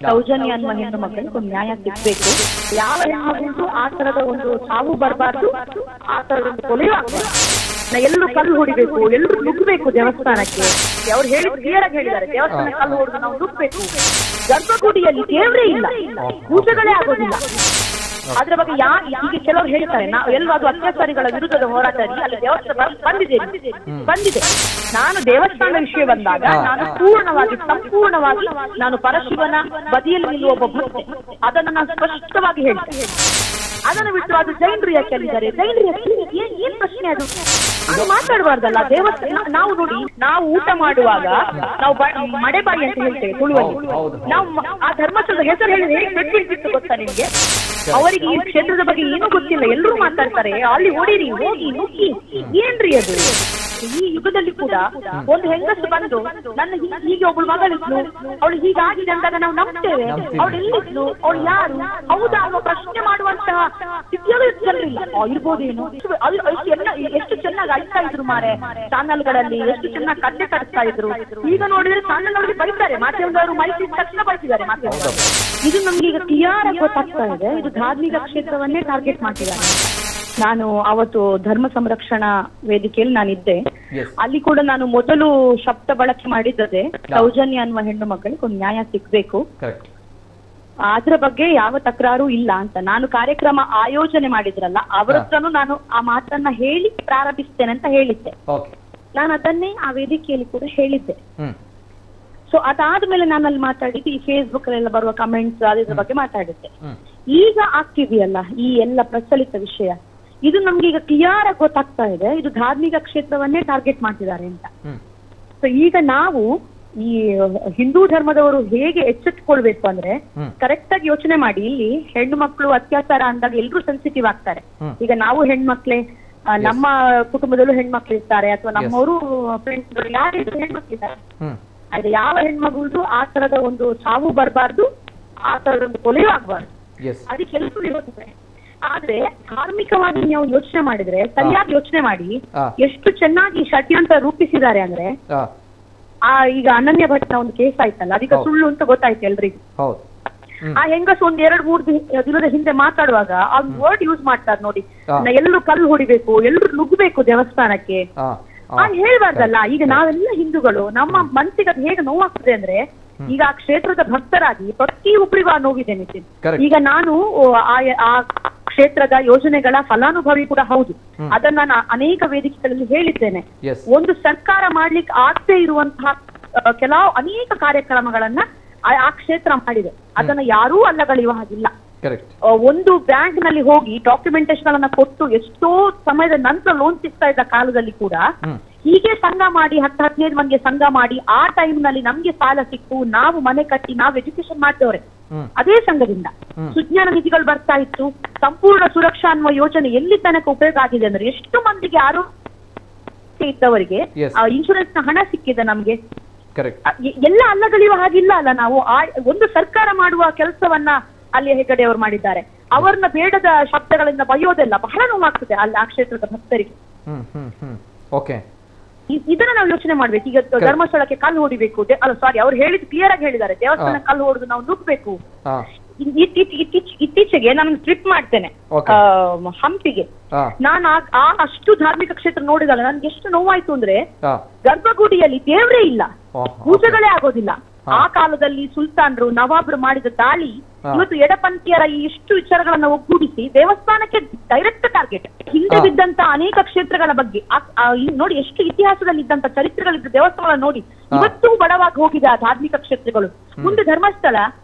ಸೌಜನ್ಯ ಅನ್ನುವ ಹೆಣ್ಣು ಮಕ್ಕಳಿಗೆ ಒಂದು ನ್ಯಾಯ ಸಿಗ್ಬೇಕು. ಯಾವ ಹೆಣ್ಣು ಆ ತರದ ಒಂದು ಸಾವು ಬರಬಾರ್ದು, ಆ ತರದ ಒಂದು ಕೊಲೆಯೂ ಆಗಬಾರ್ದು. ಎಲ್ಲರೂ ಕಲ್ಲು ಹೊಡಿಬೇಕು, ಎಲ್ಲರೂ ನುಗ್ಗಬೇಕು ದೇವಸ್ಥಾನಕ್ಕೆ. ಅವ್ರು ಹೇಳಿ ಕ್ಲಿಯರ್ ಆಗಿ ಹೇಳಿದ್ದಾರೆ, ದೇವಸ್ಥಾನ ಕಲ್ಲು ಹೊಡೆದು ನಾವು ನುಗ್ಗಬೇಕು. ಗರ್ಭಗುಡಿಯಲ್ಲಿ ದೇವರೇ ಇಲ್ಲ, ಪೂಜೆಗಳೇ ಆಗೋದಿಲ್ಲ. ಅದ್ರ ಬಗ್ಗೆ ಈಗ ಕೆಲವರು ಹೇಳ್ತಾರೆ ಎಲ್ಲರೂ ಅದು ಅತ್ಯಾಚಾರಿಗಳ ವಿರುದ್ಧದ ಹೋರಾಟ ಅಲ್ಲಿ ದೇವಸ್ಥಾನ ಬಂದಿದೆ. ನಾನು ದೇವಸ್ಥಾನ ವಿಷಯ ಬಂದಾಗ ನಾನು ಸಂಪೂರ್ಣವಾಗಿ ನಾನು ಪರಶಿವನ ಬದಿಯಲ್ಲಿ ನಿಲ್ಲುವ ಒಬ್ಬ ಭಕ್ತೆ, ಅದನ್ನು ನಾನು ಸ್ಪಷ್ಟವಾಗಿ ಹೇಳ್ತೇನೆ. ಅದನ್ನು ಬಿಟ್ಟು ಅದು ಜೈನರು ಯಾಕೆ ಅಲ್ಲಿದ್ದಾರೆ, ಜೈನರು ಏನ್ ಪ್ರಶ್ನೆ ಅದು ಮಾತಾಡಬಾರ್ದಲ್ಲ. ದೇವಸ್ಥಾನ ನಾವು ನೋಡಿ, ನಾವು ಊಟ ಮಾಡುವಾಗ ನಾವು ಮಡೆಬಾಯಿ ಅಂತ ಹೇಳ್ತೇವೆ ತುಳುವಲ್ಲಿ. ನಾವು ಆ ಧರ್ಮಸ್ಥಳದ ಹೆಸರು ಹೇಳಿದ್ರೆ ಹೇಗೆ ಬೆಟ್ಟಿರ್ತಿತ್ತು ಗೊತ್ತಾ ನಿಮ್ಗೆ? ಅವರಿಗೆ ಈ ಕ್ಷೇತ್ರದ ಬಗ್ಗೆ ಏನೂ ಗೊತ್ತಿಲ್ಲ, ಎಲ್ಲರೂ ಮಾತಾಡ್ತಾರೆ ಅಲ್ಲಿ ಹೊಡೀರಿ, ಹೋಗಿ ನುಗ್ಗಿ. ಏನ್ರಿ ಅದು? ಈ ಯುಗದಲ್ಲಿ ಕೂಡ ಒಂದು ಹೆಂಗಸು ಬಂದು ನನ್ನ ಹೀಗೆ ಒಬ್ಬಳು ಮಗಳಿದ್ಲು, ಅವಳು ಹೀಗಾಗಿದೆ ಅಂದಾಗ ನಾವು ನಂಬ್ತೇವೆ. ಅವಳು ಎಲ್ಲಿದ್ಲು, ಅವಳು ಯಾರು, ಹೌದಾ ಅನ್ನೋ ಪ್ರಶ್ನೆ ಮಾಡುವಂತಹ ಸ್ಥಿತಿಯಲ್ಲೂ ಜನರಿಲ್ಲ. ಇರ್ಬೋದೇನು, ಎಷ್ಟು ಚೆನ್ನಾಗಿ ಅಳ್ತಾ ಇದ್ರು ಮಾರೆ ಚಾನಲ್ಗಳಲ್ಲಿ, ಎಷ್ಟು ಚೆನ್ನಾಗಿ ಕಥೆ ಕಟ್ತಾ ಇದ್ರು. ಈಗ ನೋಡಿದ್ರೆ ಚಾನಲ್ ಅವರಿಗೆ ಬೈತಾರೆ, ಮಾಧ್ಯಮದವರು ಮೈಸಿ ತಕ್ಷಣ ಬೈತಿದ್ದಾರೆ ಮಾಧ್ಯಮದವರು. ಇದು ನಮ್ಗೆ ಈಗ ಕ್ಲಿಯರ್ ಆಗಿ ಗೊತ್ತಾಗ್ತಾ ಇದೆ, ಇದು ಧಾರ್ಮಿಕ ಕ್ಷೇತ್ರವನ್ನೇ ಟಾರ್ಗೆಟ್ ಮಾಡ್ತಿದ್ದಾರೆ. ನಾನು ಅವತ್ತು ಧರ್ಮ ಸಂರಕ್ಷಣಾ ವೇದಿಕೆಯಲ್ಲಿ ನಾನಿದ್ದೆ. ಅಲ್ಲಿ ಕೂಡ ನಾನು ಮೊದಲು ಶಬ್ದ ಬಳಕೆ ಮಾಡಿದ್ದದೆ ಸೌಜನ್ಯ ಅನ್ನುವ ಹೆಣ್ಣು ಮಕ್ಕಳಿಗೆ ಒಂದು ನ್ಯಾಯ ಸಿಗ್ಬೇಕು, ಅದ್ರ ಬಗ್ಗೆ ಯಾವ ತಕರಾರು ಇಲ್ಲ ಅಂತ. ನಾನು ಕಾರ್ಯಕ್ರಮ ಆಯೋಜನೆ ಮಾಡಿದ್ರಲ್ಲ ಅವ್ರ ಹತ್ರನು ನಾನು ಆ ಮಾತನ್ನ ಹೇಳಿ ಪ್ರಾರಂಭಿಸ್ತೇನೆ ಅಂತ ಹೇಳಿದ್ದೆ. ನಾನು ಅದನ್ನೇ ಆ ವೇದಿಕೆಯಲ್ಲಿ ಕೂಡ ಹೇಳಿದ್ದೆ. ಸೊ ಅದಾದ್ಮೇಲೆ ನಾನು ಅಲ್ಲಿ ಮಾತಾಡಿದ್ದು ಈ ಫೇಸ್ಬುಕ್ ಅಲ್ಲೆಲ್ಲ ಬರುವ ಕಮೆಂಟ್ಸ್ ಅದ್ರ ಬಗ್ಗೆ ಮಾತಾಡಿದ್ದೆ. ಈಗ ಆಗ್ತಿದೆಯಲ್ಲ ಈ ಎಲ್ಲ ಪ್ರಚಲಿತ ವಿಷಯ, ಇದು ನಮ್ಗೆ ಈಗ ಕ್ಲಿಯರ್ ಆಗಿ ಗೊತ್ತಾಗ್ತಾ ಇದೆ, ಇದು ಧಾರ್ಮಿಕ ಕ್ಷೇತ್ರವನ್ನೇ ಟಾರ್ಗೆಟ್ ಮಾಡ್ತಿದ್ದಾರೆ ಅಂತ. ಸೊ ಈಗ ನಾವು ಈ ಹಿಂದೂ ಧರ್ಮದವರು ಹೇಗೆ ಎಚ್ಚೆತ್ತುಕೊಳ್ಬೇಕು ಅಂದ್ರೆ, ಕರೆಕ್ಟ್ ಆಗಿ ಯೋಚನೆ ಮಾಡಿ. ಇಲ್ಲಿ ಹೆಣ್ಣು ಮಕ್ಕಳು ಅತ್ಯಾಚಾರ ಅಂದಾಗ ಎಲ್ರು ಸೆನ್ಸಿಟಿವ್ ಆಗ್ತಾರೆ. ಈಗ ನಾವು ಹೆಣ್ಮಕ್ಳೇ, ನಮ್ಮ ಕುಟುಂಬದಲ್ಲೂ ಹೆಣ್ಮಕ್ಳು ಇರ್ತಾರೆ, ಅಥವಾ ನಮ್ಮವರು ಫ್ರೆಂಡ್ಸ್ ಯಾರು ಹೆಣ್ಮಕ್ಳಿದ್ದಾರೆ. ಆದ್ರೆ ಯಾವ ಹೆಣ್ಮಗುಳ್ದು ಆ ತರದ ಒಂದು ಸಾವು ಬರಬಾರ್ದು, ಆ ತರದ ಒಂದು ಕೊಲೆಯೂ ಆಗ್ಬಾರ್ದು. ಅದಕ್ಕೆ ಎಲ್ಲರೂ ಇರುತ್ತೆ. ಆದ್ರೆ ಧಾರ್ಮಿಕವಾಗಿ ನೀವು ಯೋಚನೆ ಮಾಡಿದ್ರೆ, ಸರಿಯಾಗಿ ಯೋಚನೆ ಮಾಡಿ, ಎಷ್ಟು ಚೆನ್ನಾಗಿ ಷಡ್ಯಂತ್ರ ರೂಪಿಸಿದ್ದಾರೆ ಅಂದ್ರೆ, ಈಗ ಅನನ್ಯ ಭಟ್ನ ಒಂದು ಕೇಸ್ ಆಯ್ತಲ್ಲ, ಅದಕ್ಕೆ ಸುಳ್ಳು ಅಂತ ಗೊತ್ತಾಯ್ತು ಎಲ್ರಿಗೂ. ಆ ಹೆಂಗಸು ಒಂದ್ 2-3 ದಿನದ ಹಿಂದೆ ಮಾತಾಡುವಾಗ ಆ ವರ್ಡ್ ಯೂಸ್ ಮಾಡ್ತಾರೆ ನೋಡಿ, ಎಲ್ಲರೂ ಕಲ್ಲು ಹೊಡಿಬೇಕು, ಎಲ್ಲರೂ ನುಗ್ಗಬೇಕು ದೇವಸ್ಥಾನಕ್ಕೆ. ಹೇಳ್ಬಾರ್ದಲ್ಲ. ಈಗ ನಾವೆಲ್ಲ ಹಿಂದೂಗಳು, ನಮ್ಮ ಮನಸ್ಸಿಗೆ ಅದು ಹೇಗೆ ನೋವಾಗ್ತದೆ ಅಂದ್ರೆ, ಈಗ ಆ ಕ್ಷೇತ್ರದ ಭಕ್ತರಾಗಿ ಪ್ರತಿಯೊಬ್ಬರಿಗೂ ಆ ನೋವಿದೆ ನಿತಿನ್. ಈಗ ನಾನು ಆ ಕ್ಷೇತ್ರದ ಯೋಜನೆಗಳ ಫಲಾನುಭವಿ ಕೂಡ ಹೌದು. ಅದನ್ನ ನಾನು ಅನೇಕ ವೇದಿಕೆಗಳಲ್ಲಿ ಹೇಳಿದ್ದೇನೆ. ಒಂದು ಸರ್ಕಾರ ಮಾಡ್ಲಿಕ್ಕೆ ಆಗದೆ ಇರುವಂತಹ ಅನೇಕ ಕಾರ್ಯಕ್ರಮಗಳನ್ನ ಆ ಕ್ಷೇತ್ರ ಮಾಡಿದೆ. ಅದನ್ನ ಯಾರೂ ಅಲ್ಲಗಳೆಯುವ ಹಾಗಿಲ್ಲ. ಒಂದು ಬ್ಯಾಂಕ್ ನಲ್ಲಿ ಹೋಗಿ ಡಾಕ್ಯುಮೆಂಟೇಶನ್ ಗಳನ್ನ ಕೊಟ್ಟು ಎಷ್ಟೋ ಸಮಯದ ನಂತರ ಲೋನ್ ಸಿಗ್ತಾ ಇದ್ದ ಕಾಲದಲ್ಲಿ ಕೂಡ ಹೀಗೆ ಸಂಘ ಮಾಡಿ 10-15 ಮಂದಿಗೆ ಸಂಘ ಮಾಡಿ ಆ ಟೈಮ್ ನಲ್ಲಿ ನಮ್ಗೆ ಸಾಲ ಸಿಕ್ಕು, ನಾವು ಮನೆ ಕಟ್ಟಿ ನಾವು ಎಜುಕೇಶನ್ ಮಾಡ್ತೇವ್ರೆ ಅದೇ ಸಂಘದಿಂದ. ಸುಜ್ಞಾನ ನಿಧಿಗಳು ಬರ್ತಾ ಇತ್ತು. ಸಂಪೂರ್ಣ ಸುರಕ್ಷಾ ಅನ್ನುವ ಯೋಜನೆ ಎಲ್ಲಿ ತನಕ ಉಪಯೋಗ ಆಗಿದೆ ಅಂದ್ರೆ, ಎಷ್ಟು ಮಂದಿಗೆ ಆರೋಗ್ಯ ಇದ್ದವರಿಗೆ ಇನ್ಶೂರೆನ್ಸ್ ನ ಹಣ ಸಿಕ್ಕಿದೆ ನಮ್ಗೆ. ಎಲ್ಲ ಅಲ್ಲಗಳೆಯುವ ಹಾಗಿಲ್ಲ ಅಲ್ಲ. ನಾವು ಒಂದು ಸರ್ಕಾರ ಮಾಡುವ ಕೆಲಸವನ್ನ ಅಲ್ಲಿ ಹೆಗಡೆ ಅವರು ಮಾಡಿದ್ದಾರೆ. ಅವರನ್ನ ಬೇಡದ ಶಬ್ದಗಳಿಂದ ಬೈಯೋದೆಲ್ಲ ಬಹಳ ನೋವಾಗ್ತದೆ ಅಲ್ಲಿ ಆ ಕ್ಷೇತ್ರದ ಭಕ್ತರಿಗೆ. ಇದನ್ನ ನಾವು ಯೋಚನೆ ಮಾಡ್ಬೇಕು. ಈಗ ಧರ್ಮಸ್ಥಳಕ್ಕೆ ಕಲ್ಲು ಹೊಡಿಬೇಕು, ಸಾರಿ ಅವ್ರು ಹೇಳಿದ್ ಕ್ಲಿಯರ್ ಆಗಿ ಹೇಳಿದ್ದಾರೆ, ದೇವಸ್ಥಾನ ಕಲ್ಲು ಹೊಡೆದು ನಾವು ನುಗ್ಬೇಕು. ಇತ್ತೀಚೆಗೆ ನಾನು ಟ್ರಿಪ್ ಮಾಡ್ತೇನೆ ಹಂಪಿಗೆ. ನಾನು ಅಷ್ಟು ಧಾರ್ಮಿಕ ಕ್ಷೇತ್ರ ನೋಡಿದಾಗ ನನ್ಗೆ ಎಷ್ಟು ನೋವಾಯ್ತು ಅಂದ್ರೆ, ಗರ್ಭಗುಡಿಯಲ್ಲಿ ದೇವರೇ ಇಲ್ಲ, ಪೂಜೆಗಳೇ ಆಗೋದಿಲ್ಲ. ಆ ಕಾಲದಲ್ಲಿ ಸುಲ್ತಾನ್ರು ನವಾಬ್ರು ಮಾಡಿದ ದಾಳಿ ಇವತ್ತು ಎಡಪಂಥೀಯರ ಈ ಇಷ್ಟು ವಿಚಾರಗಳನ್ನ ಒಗ್ಗೂಡಿಸಿ ದೇವಸ್ಥಾನಕ್ಕೆ ಡೈರೆಕ್ಟ್ ಟಾರ್ಗೆಟ್. ಹಿಂದೆ ಬಿದ್ದಂತ ಅನೇಕ ಕ್ಷೇತ್ರಗಳ ಬಗ್ಗೆ ನೋಡಿ, ಎಷ್ಟು ಇತಿಹಾಸದಲ್ಲಿ ಇದ್ದಂತ ಚರಿತ್ರೆಗಳಿದ್ದ ದೇವಸ್ಥಾನಗಳ ನೋಡಿ ಇವತ್ತು ಬಡವಾಗಿ ಹೋಗಿದೆ ಆ ಧಾರ್ಮಿಕ ಕ್ಷೇತ್ರಗಳು. ಮುಂದೆ ಧರ್ಮಸ್ಥಳ,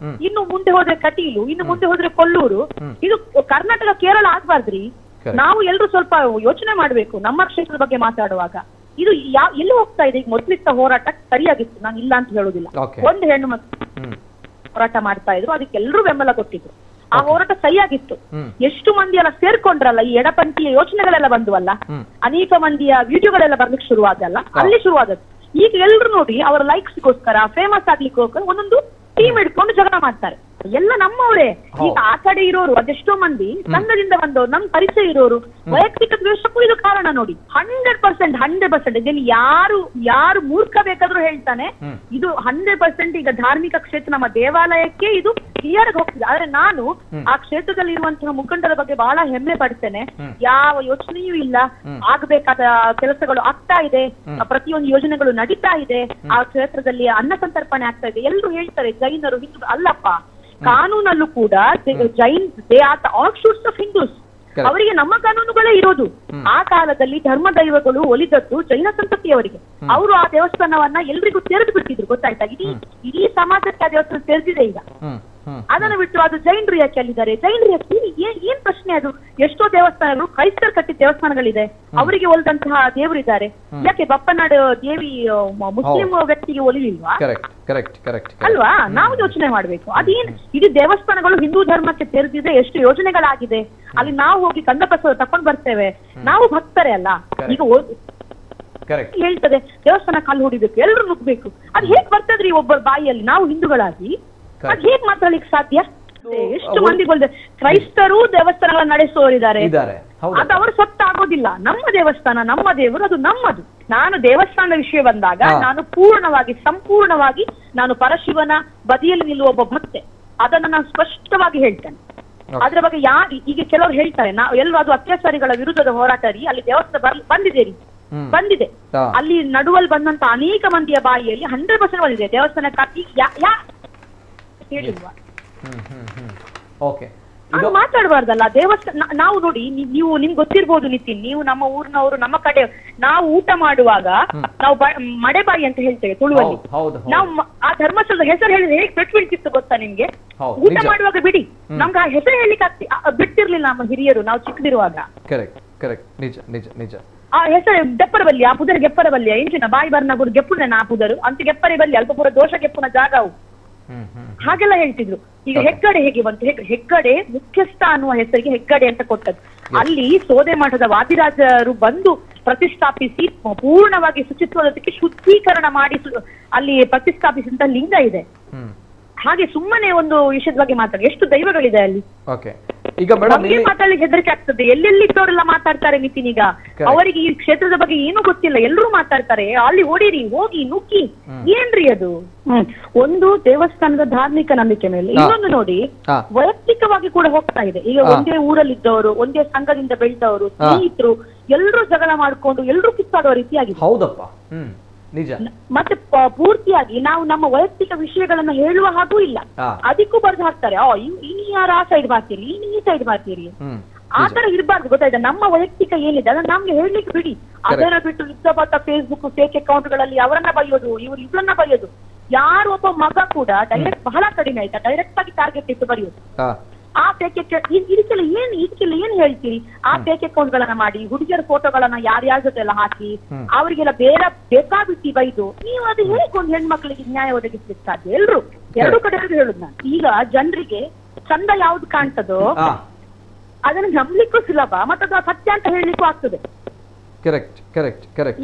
ಇನ್ನು ಮುಂದೆ ಹೋದ್ರೆ ಕಟೀಲು, ಇನ್ನು ಮುಂದೆ ಹೋದ್ರೆ ಕೊಲ್ಲೂರು. ಇದು ಕರ್ನಾಟಕ ಕೇರಳ ಆಗ್ಬಾರ್ದ್ರಿ. ನಾವು ಎಲ್ರು ಸ್ವಲ್ಪ ಯೋಚನೆ ಮಾಡ್ಬೇಕು ನಮ್ಮ ಕ್ಷೇತ್ರದ ಬಗ್ಗೆ ಮಾತಾಡುವಾಗ. ಇದು ಎಲ್ಲಿ ಹೋಗ್ತಾ ಇದೆ? ಈಗ ಮೊದಲಿದ್ದ ಹೋರಾಟ ಸರಿಯಾಗಿತ್ತು, ನಾನು ಇಲ್ಲ ಅಂತ ಹೇಳುದಿಲ್ಲ. ಒಂದು ಹೆಣ್ಣು ಮಕ್ಕಳು ಹೋರಾಟ ಮಾಡ್ತಾ ಇದ್ರು, ಅದಕ್ಕೆಲ್ಲರೂ ಬೆಂಬಲ ಕೊಟ್ಟಿದ್ರು. ಆ ಹೋರಾಟ ಸರಿಯಾಗಿತ್ತು. ಎಷ್ಟು ಮಂದಿ ಎಲ್ಲ ಸೇರ್ಕೊಂಡ್ರಲ್ಲ, ಈ ಎಡಪಂಥೀಯ ಯೋಚನೆಗಳೆಲ್ಲ ಬಂದುವಲ್ಲ, ಅನೇಕ ಮಂದಿಯ ವಿಡಿಯೋಗಳೆಲ್ಲ ಬರ್ಲಿಕ್ಕೆ ಶುರುವಾದಲ್ಲ, ಅಲ್ಲಿ ಶುರುವಾದದ್ದು. ಈಗ ಎಲ್ರು ನೋಡಿ ಅವರ ಲೈಕ್ಸ್ಗೋಸ್ಕರ, ಫೇಮಸ್ ಆಗ್ಲಿಕ್ಕೋಸ್ಕರ ಒಂದೊಂದು ಟೀಮ್ ಹಿಡ್ಕೊಂಡು ಜಗಳ ಮಾಡ್ತಾರೆ. ಎಲ್ಲ ನಮ್ಮವರೇ. ಈಗ ಆ ಕಡೆ ಇರೋರು ಅದೆಷ್ಟೋ ಮಂದಿ ಸಂಘದಿಂದ ಬಂದವರು, ನಮ್ ಪರಿಚಯ ಇರೋರು, ವೈಯಕ್ತಿಕ ದ್ವೇಷಕ್ಕೂ ಇದು ಕಾರಣ ನೋಡಿ. 100% ಇದನ್ನು ಯಾರು ಮೂರ್ಖ ಬೇಕಾದ್ರೂ ಹೇಳ್ತಾನೆ. ಇದು 100% ಈಗ ಧಾರ್ಮಿಕ ಕ್ಷೇತ್ರ ನಮ್ಮ ದೇವಾಲಯಕ್ಕೆ ಇದು ಕ್ಲಿಯರ್ ಹೋಗ್ತಿದೆ. ಆದ್ರೆ ನಾನು ಆ ಕ್ಷೇತ್ರದಲ್ಲಿ ಇರುವಂತಹ ಮುಖಂಡರ ಬಗ್ಗೆ ಬಹಳ ಹೆಮ್ಮೆ ಪಡ್ತೇನೆ. ಯಾವ ಯೋಚನೆಯೂ ಇಲ್ಲ, ಆಗ್ಬೇಕಾದ ಕೆಲಸಗಳು ಆಗ್ತಾ ಇದೆ, ಪ್ರತಿಯೊಂದು ಯೋಜನೆಗಳು ನಡೀತಾ ಇದೆ, ಆ ಕ್ಷೇತ್ರದಲ್ಲಿ ಅನ್ನ ಸಂತರ್ಪಣೆ ಆಗ್ತಾ ಇದೆ. ಎಲ್ಲರೂ ಹೇಳ್ತಾರೆ ಜೈನರು ಹಿಂದೂ ಅಲ್ಲಪ್ಪ, ಕಾನೂನಲ್ಲೂ ಕೂಡ Jain they are the offshoots of Hindus. ಅವರಿಗೆ ನಮ್ಮ ಕಾನೂನುಗಳೇ ಇರೋದು. ಆ ಕಾಲದಲ್ಲಿ ಧರ್ಮ ದೈವಗಳು ಒಲಿದದ್ದು ಜೈನ ಸಂತತಿಯವರಿಗೆ. ಅವರು ಆ ದೇವಸ್ಥಾನವನ್ನ ಎಲ್ರಿಗೂ ತೆರೆದು ಬಿಟ್ಟಿದ್ರು, ಗೊತ್ತಾಯ್ತಾ? ಇಡೀ ಸಮಾಜಕ್ಕೆ ಆ ದೇವಸ್ಥಾನ ತೆರೆದಿದೆ ಈಗ. ಅದನ್ನು ಬಿಟ್ಟು ಅದು ಜೈನರು ಯಾಕೆ ಅಲ್ಲಿದ್ದಾರೆ? ಜೈನರು ಯಾಕೆ? ಏನ್ ಪ್ರಶ್ನೆ ಅದು? ಎಷ್ಟೋ ದೇವಸ್ಥಾನಗಳು ಕ್ರೈಸ್ತರು ಕಟ್ಟಿದ ದೇವಸ್ಥಾನಗಳಿದೆ, ಅವರಿಗೆ ಒಲಿದಂತಹ ದೇವರಿದ್ದಾರೆ. ಯಾಕೆ ಬಪ್ಪನಾಡು ದೇವಿ ಮುಸ್ಲಿಂ ವ್ಯಕ್ತಿಗೆ ಒಲಿಲಿಲ್ವಾ? ಅಲ್ವಾ? ನಾವು ಯೋಚನೆ ಮಾಡ್ಬೇಕು. ಅದೇನ್ ಇಡೀ ದೇವಸ್ಥಾನಗಳು ಹಿಂದೂ ಧರ್ಮಕ್ಕೆ ತೆರೆದಿದೆ, ಎಷ್ಟು ಯೋಜನೆಗಳಾಗಿದೆ. ಅಲ್ಲಿ ನಾವು ಹೋಗಿ ಕಂದ ಪ್ರಸಾದ ತಕೊಂಡ್ ಬರ್ತೇವೆ, ನಾವು ಭಕ್ತರೇ ಅಲ್ಲ. ಈಗ ಹೇಳ್ತದೆ ದೇವಸ್ಥಾನ ಕಲ್ಲು ಹೊಡಿಬೇಕು, ಎಲ್ಲರೂ ನುಗ್ಬೇಕು. ಅದ್ ಹೇಗ್ ಬರ್ತದ್ರಿ ಒಬ್ಬರ ಬಾಯಿಯಲ್ಲಿ? ನಾವು ಹಿಂದೂಗಳಾಗಿ ಅದ್ ಹೇಗ್ ಮಾತಾಡ್ಲಿಕ್ಕೆ ಸಾಧ್ಯ? ಎಷ್ಟು ಮಂದಿ ಗೊತ್ತಿದೆ ಕ್ರೈಸ್ತರು ದೇವಸ್ಥಾನಗಳ ನಡೆಸೋರಿದ್ದಾರೆ, ಅದು ಅವರು ಸೊತ್ತ ಆಗೋದಿಲ್ಲ. ನಮ್ಮ ದೇವಸ್ಥಾನ, ನಮ್ಮ ದೇವರು, ಅದು ನಮ್ಮದು. ನಾನು ದೇವಸ್ಥಾನದ ವಿಷಯ ಬಂದಾಗ ನಾನು ಸಂಪೂರ್ಣವಾಗಿ ನಾನು ಪರಶಿವನ ಬದಿಯಲ್ಲಿ ನಿಲ್ಲುವ ಒಬ್ಬ ಭಕ್ತೆ. ಅದನ್ನ ನಾನು ಸ್ಪಷ್ಟವಾಗಿ ಹೇಳ್ತೇನೆ. ಅದ್ರ ಬಗ್ಗೆ ಈಗ ಕೆಲವರು ಹೇಳ್ತಾರೆ ನಾವು ಎಲ್ಲರೂ ಅದು ಅತ್ಯಾಚಾರಿಗಳ ವಿರುದ್ಧದ ಹೋರಾಟ ರೀ, ಅಲ್ಲಿ ದೇವಸ್ಥಾನ ಬಂದಿದೆ. ಅಲ್ಲಿ ನಡುವಲ್ಲಿ ಬಂದಂತ ಅನೇಕ ಮಂದಿಯ ಬಾಯಿಯಲ್ಲಿ 100% ಬಂದಿದೆ ದೇವಸ್ಥಾನಕ್ಕಾಗಿ ಹೇಳಿಲ್ವಾ? ಮಾತಾಡಬಾರ್ದಲ್ಲ ದೇವಸ್ಥಾನ. ನಾವು ನೋಡಿ, ನೀವು ನಿಮ್ಗೆ ಗೊತ್ತಿರ್ಬೋದು ನಿತಿನ್, ನೀವು ನಮ್ಮ ಊರಿನವರು, ನಮ್ಮ ಕಡೆ ನಾವು ಊಟ ಮಾಡುವಾಗ ನಾವು ಮಡೆಬಾಯಿ ಅಂತ ಹೇಳ್ತೇವೆ ತುಳುವಲ್ಲಿ. ನಾವು ಆ ಧರ್ಮಸ್ಥಳದ ಹೆಸರು ಹೇಳಿದ್ರೆ ಹೇಗೆ ಪೆಟ್ಟು ಬೀಳ್ತಿತ್ತು ಗೊತ್ತಾ ನಿಮ್ಗೆ? ಊಟ ಮಾಡುವಾಗ ಬಿಡಿ, ನಮ್ಗೆ ಆ ಹೆಸರು ಹೇಳಿಕ್ಕೆ ಬಿಡ್ತಿರ್ಲಿಲ್ಲ ನಮ್ಮ ಹಿರಿಯರು, ನಾವು ಚಿಕ್ಕದಿರುವಾಗ. ಆ ಹೆಸರು ಗೆಪ್ಪರ ಬಲ್ಲಿ, ಆ ಪುದರ್ ಗೆಪ್ಪರ ಬಲ್ಲಿ ಎಂಚಿನ ಬಾಯಿ ಬರ್ನ ಗುರು ಗೆಪ್ಪುನ ಆ ಪುದರು ಅಂತ ಗೆಪ್ಪರೆ ಬಲ್ಲಿ ಅಲ್ಪ ಪೂರ ದೋಷ ಗೆಪ್ಪುನ ಜಾಗವು ಹಾಗೆಲ್ಲ ಹೇಳ್ತಿದ್ರು. ಈಗ ಹೆಗ್ಗಡೆ ಹೇಗೆ ಬಂತು? ಹೆಗ್ಗಡೆ ಮುಖ್ಯಸ್ಥ ಅನ್ನುವ ಹೆಸರಿಗೆ ಹೆಗ್ಗಡೆ ಅಂತ ಕೊಟ್ಟದ್ದು. ಅಲ್ಲಿ ಸೋದೆ ಮಠದ ವಾದಿರಾಜರು ಬಂದು ಪ್ರತಿಷ್ಠಾಪಿಸಿ ಪೂರ್ಣವಾಗಿ ಶುಚಿತ್ವದಕ್ಕೆ ಶುದ್ಧೀಕರಣ ಮಾಡಿ ಅಲ್ಲಿ ಪ್ರತಿಷ್ಠಾಪಿಸಿದಂತ ಲಿಂಗ ಇದೆ. ಹಾಗೆ ಸುಮ್ಮನೆ ಒಂದು ವಿಷಯದ ಬಗ್ಗೆ ಮಾತಾಡಿ, ಎಷ್ಟು ದೈವಗಳಿದೆ ಅಲ್ಲಿ. ಈಗ ಮಾತಾಡ್ಲಿಕ್ಕೆ ಹೆದರಿಕೆ ಆಗ್ತದೆ. ಎಲ್ಲೆಲ್ಲಿದ್ದವರೆಲ್ಲ ಮಾತಾಡ್ತಾರೆ ನಿತಿನ್. ಈಗ ಅವರಿಗೆ ಈ ಕ್ಷೇತ್ರದ ಬಗ್ಗೆ ಏನೂ ಗೊತ್ತಿಲ್ಲ, ಎಲ್ಲರೂ ಮಾತಾಡ್ತಾರೆ. ಅಲ್ಲಿ ಓಡಿರಿ, ಹೋಗಿ ನುಗ್ಗಿ, ಏನ್ರಿ ಅದು? ಒಂದು ದೇವಸ್ಥಾನದ ಧಾರ್ಮಿಕ ನಂಬಿಕೆ ಮೇಲೆ, ಇನ್ನೊಂದು ನೋಡಿ ವೈಯಕ್ತಿಕವಾಗಿ ಕೂಡ ಹೋಗ್ತಾ ಇದೆ. ಈಗ ಒಂದೇ ಊರಲ್ಲಿದ್ದವರು, ಒಂದೇ ಸಂಘದಿಂದ ಬೆಳೆದವರು, ಸ್ನೇಹಿತರು ಎಲ್ಲರೂ ಜಗಳ ಮಾಡ್ಕೊಂಡು ಎಲ್ಲರೂ ಕಿತ್ತಾಡುವ ರೀತಿಯಾಗಿದೆ. ಹೌದಪ್ಪ, ಮತ್ತೆ ಪೂರ್ತಿಯಾಗಿ ನಾವು ನಮ್ಮ ವೈಯಕ್ತಿಕ ವಿಷಯಗಳನ್ನ ಹೇಳುವ ಹಾಗೂ ಇಲ್ಲ, ಅದಕ್ಕೂ ಬರ್ದು ಹಾಕ್ತಾರೆ. ಇನ್ನು ಯಾರು ಆ ಸೈಡ್ ಮಾಡ್ತೀರಿ, ಇನ್ನು ಈ ಸೈಡ್ ಮಾಡ್ತೀರಿ, ಆತರ ಇರಬಾರ್ದು. ಗೊತ್ತಾಯ್ತಾ? ನಮ್ಮ ವೈಯಕ್ತಿಕ ಏನಿದೆ ಅದನ್ನ ನಮ್ಗೆ ಹೇಳಲಿಕ್ಕೆ ಬಿಡಿ. ಅದನ್ನ ಬಿಟ್ಟು ಇದ್ದಬತ್ತ ಫೇಸ್ಬುಕ್ ಫೇಕ್ ಅಕೌಂಟ್ಗಳಲ್ಲಿ ಅವರನ್ನ ಬರೆಯೋದು, ಇವ್ರನ್ನ ಬರೆಯೋದು. ಯಾರು ಒಬ್ಬ ಮಗ ಕೂಡ ಡೈರೆಕ್ಟ್ ಬಹಳ ಕಡಿಮೆ ಆಯ್ತಾ ಡೈರೆಕ್ಟ್ ಆಗಿ ಟಾರ್ಗೆಟ್ ಇಟ್ಟು ಬರೆಯೋದು. ಆ ಫೇಕ್ ಇದಕ್ಕೆಲ್ಲ ಏನ್ ಹೇಳ್ತೀರಿ? ಆ ಫೇಕ್ ಅಕೌಂಟ್ ಗಳನ್ನ ಮಾಡಿ ಹುಡುಗಿಯರ ಫೋಟೋಗಳನ್ನ ಯಾರ್ಯಾರ ಜೊತೆ ಎಲ್ಲ ಹಾಕಿ ಅವರಿಗೆಲ್ಲ ಬೇಕಾಬಿಟ್ಟಿ ಬೈದು ನೀವು ಅದು ಹೇಗೆ ಒಂದು ಹೆಣ್ಮಕ್ಳಿಗೆ ನ್ಯಾಯ ಒದಗಿಸ್ಲಿಕ್ಕೆ ಸಾಧ್ಯ? ಎರಡು ಕಡೆ ಹೇಳುದು ನಾನು. ಈಗ ಜನರಿಗೆ ಚಂದ ಯಾವ್ದು ಕಾಣ್ತದೋ ಅದನ್ನ ನಂಬಲಿಕ್ಕೂ ಸುಲಭ, ಮತ್ತೆ ಅದು ಸತ್ಯ ಅಂತ ಹೇಳಲಿಕ್ಕೂ ಆಗ್ತದೆ.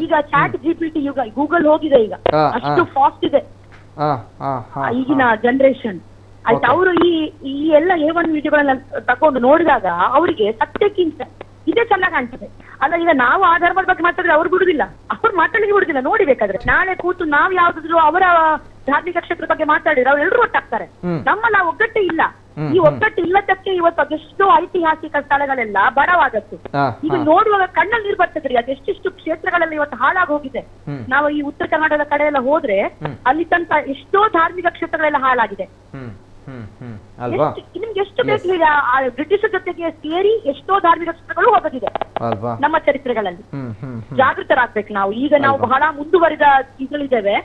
ಈಗ ಚಾಟ್ GPT ಯುಗ, ಗೂಗಲ್ ಹೋಗಿದೆ ಈಗ, ಅಷ್ಟು ಫಾಸ್ಟ್ ಇದೆ ಈಗಿನ ಜನರೇಷನ್. ಆಯ್ತು, ಅವರು ಈ ಎಲ್ಲ A1 ವಿಡಿಯೋಗಳನ್ನ ತಕೊಂಡು ನೋಡಿದಾಗ ಅವರಿಗೆ ಸತ್ಯಕ್ಕಿಂತ ಇದೇ ಚೆನ್ನಾಗಿ ಕಾಣ್ತದೆ. ಅಲ್ಲ, ಈಗ ನಾವು ಆ ಧರ್ಮದ ಬಗ್ಗೆ ಮಾತಾಡಿದ್ರೆ ಅವ್ರು ಬಿಡುದಿಲ್ಲ, ಅವ್ರು ಮಾತಾಡ್ಲಿಕ್ಕೆ ಬಿಡುದಿಲ್ಲ. ನೋಡಿಬೇಕಾದ್ರೆ ನಾಳೆ ಕೂತು ನಾವ್ ಯಾವ್ದಾದ್ರು ಅವರ ಧಾರ್ಮಿಕ ಕ್ಷೇತ್ರದ ಬಗ್ಗೆ ಮಾತಾಡಿದ್ರೆ ಅವ್ರು ಎಲ್ಲರೂ ಒಟ್ಟಾಗ್ತಾರೆ. ನಮ್ಮಲ್ಲಿ ಆ ಒಗ್ಗಟ್ಟೆ ಇಲ್ಲ. ಈ ಒಗ್ಗಟ್ಟು ಇಲ್ಲದಕ್ಕೆ ಇವತ್ತು ಅದೆಷ್ಟೋ ಐತಿಹಾಸಿಕ ಸ್ಥಳಗಳೆಲ್ಲ ಬಡವಾದದ್ದು. ಈಗ ನೋಡುವಾಗ ಕಣ್ಣಲ್ಲಿ ನೀರು ಬರ್ತದ್ರಿ. ಅದೆಷ್ಟೆಷ್ಟು ಕ್ಷೇತ್ರಗಳೆಲ್ಲ ಇವತ್ತು ಹಾಳಾಗಿ ಹೋಗಿದೆ. ನಾವು ಈ ಉತ್ತರ ಕರ್ನಾಟಕದ ಕಡೆ ಎಲ್ಲ ಹೋದ್ರೆ ಅಲ್ಲಿ ತನಕ ಎಷ್ಟೋ ಧಾರ್ಮಿಕ ಕ್ಷೇತ್ರಗಳೆಲ್ಲ ಹಾಳಾಗಿದೆ. ನಿಮ್ಗೆ ಎಷ್ಟು ಬೇಕು ಹೇಳಿ, ಬ್ರಿಟಿಷರ ಜೊತೆಗೆ ಸೇರಿ ಎಷ್ಟೋ ಧಾರ್ಮಿಕ ಕ್ಷೇತ್ರಗಳು ಹೋಗಿದೆ ನಮ್ಮ ಚರಿತ್ರೆಗಳಲ್ಲಿ. ಜಾಗೃತರಾಗ್ಬೇಕು ನಾವು. ಈಗ ನಾವು ಬಹಳ ಮುಂದುವರಿದ ಇಗಳಿದ್ದೇವೆ.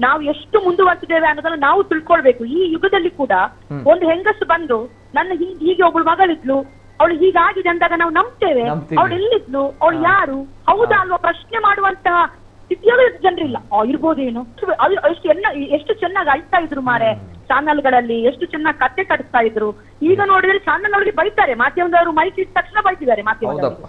ನಾವು ಎಷ್ಟು ಮುಂದುವರೆದಿದ್ದೇವೆ ಅನ್ನೋದನ್ನ ನಾವು ತಿಳ್ಕೊಳ್ಬೇಕು. ಈ ಯುಗದಲ್ಲಿ ಕೂಡ ಒಂದು ಹೆಂಗಸು ಬಂದು ನನ್ನ ಹೀಗೆ ಒಬ್ಳು ಮಗಳಿದ್ಲು, ಅವಳು ಹೀಗಾಗಿದೆ ಅಂದಾಗ ನಾವು ನಂಬ್ತೇವೆ. ಅವಳು ಎಲ್ಲಿದ್ಲು, ಅವಳು ಯಾರು, ಹೌದಾ ಅಲ್ವಾ ಪ್ರಶ್ನೆ ಮಾಡುವಂತಹ ಸ್ಥಿತಿಯಲ್ಲೂ ಜನರಿಲ್ಲ. ಇರ್ಬೋದೇನು, ಎಷ್ಟು ಚೆನ್ನಾಗಿ ಅಳ್ತಾ ಇದ್ರು ಮಾರೆ ಚಾನಲ್ಗಳಲ್ಲಿ, ಎಷ್ಟು ಚೆನ್ನಾಗಿ ಕತೆ ಕಟ್ಟಿಸ್ತಾ ಇದ್ರು. ಈಗ ನೋಡಿದ್ರೆ ಚಾನಲ್ ಅವರಿಗೆ ಬೈತಾರೆ, ಮಾಧ್ಯಮದವರು ಮೈಕ್ ಇಟ್ಟ ತಕ್ಷಣ ಬೈತಿದ್ದಾರೆ ಮಾಧ್ಯಮದವರು.